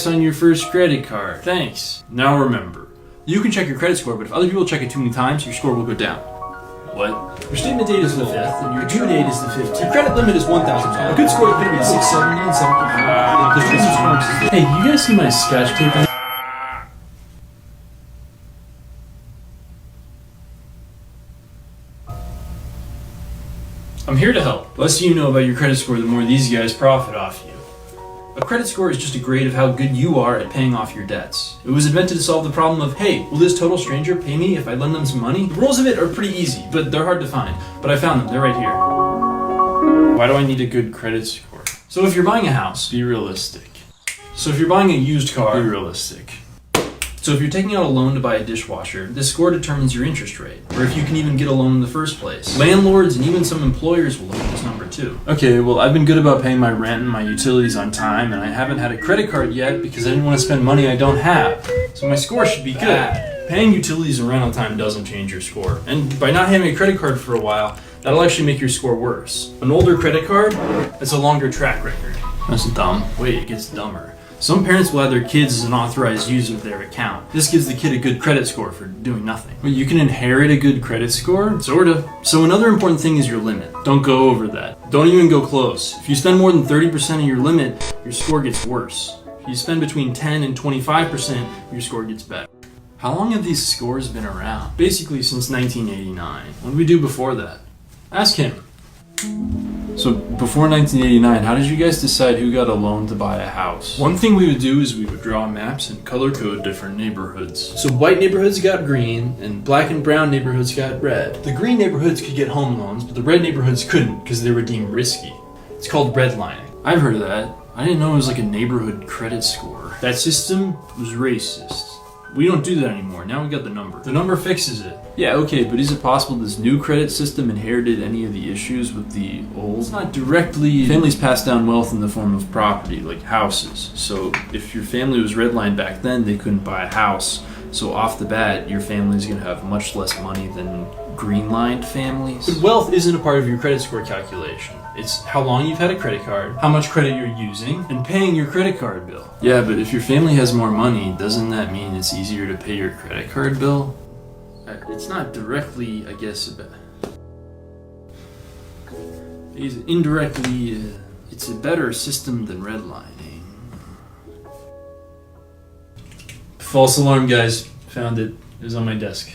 on your first credit card. Thanks. Now remember, you can check your credit score, but if other people check it too many times, your score will go down. What? Your statement date is the 5th, and your due date is the 15th. Your credit limit is $1,000. A good score is going to be 670 and 750. Hey, you guys see my scotch tape? I'm here to help. The less you know about your credit score, the more these guys profit off you. A credit score is just a grade of how good you are at paying off your debts. It was invented to solve the problem of, hey, will this total stranger pay me if I lend them some money? The rules of it are pretty easy, but they're hard to find. But I found them, they're right here. Why do I need a good credit score? So if you're buying a house, be realistic. So if you're buying a used car, be realistic. So if you're taking out a loan to buy a dishwasher, this score determines your interest rate, or if you can even get a loan in the first place. Landlords and even some employers will look at this number too. Okay, well I've been good about paying my rent and my utilities on time, and I haven't had a credit card yet because I didn't want to spend money I don't have. So my score should be good. Paying utilities and rent on time doesn't change your score. And by not having a credit card for a while, that'll actually make your score worse. An older credit card, that's a longer track record. That's dumb. Wait, it gets dumber. Some parents will have their kids as an authorized user of their account. This gives the kid a good credit score for doing nothing. But you can inherit a good credit score? Sorta. So another important thing is your limit. Don't go over that. Don't even go close. If you spend more than 30% of your limit, your score gets worse. If you spend between 10 and 25%, your score gets better. How long have these scores been around? Basically since 1989. What did we do before that? Ask him. So before 1989, how did you guys decide who got a loan to buy a house? One thing we would do is we would draw maps and color code different neighborhoods. So white neighborhoods got green, and black and brown neighborhoods got red. The green neighborhoods could get home loans, but the red neighborhoods couldn't because they were deemed risky. It's called redlining. I've heard of that. I didn't know it was like a neighborhood credit score. That system was racist. We don't do that anymore. Now we got the number. The number fixes it. Yeah, okay, but is it possible this new credit system inherited any of the issues with the old? It's not directly. Families pass down wealth in the form of property, like houses. So if your family was redlined back then, they couldn't buy a house. So off the bat, your family's gonna have much less money than green-lined families. But wealth isn't a part of your credit score calculation. It's how long you've had a credit card, how much credit you're using, and paying your credit card bill. Yeah, but if your family has more money, doesn't that mean it's easier to pay your credit card bill? It's not directly, I guess, indirectly, it's a better system than redlining. False alarm, guys. Found it. It was on my desk.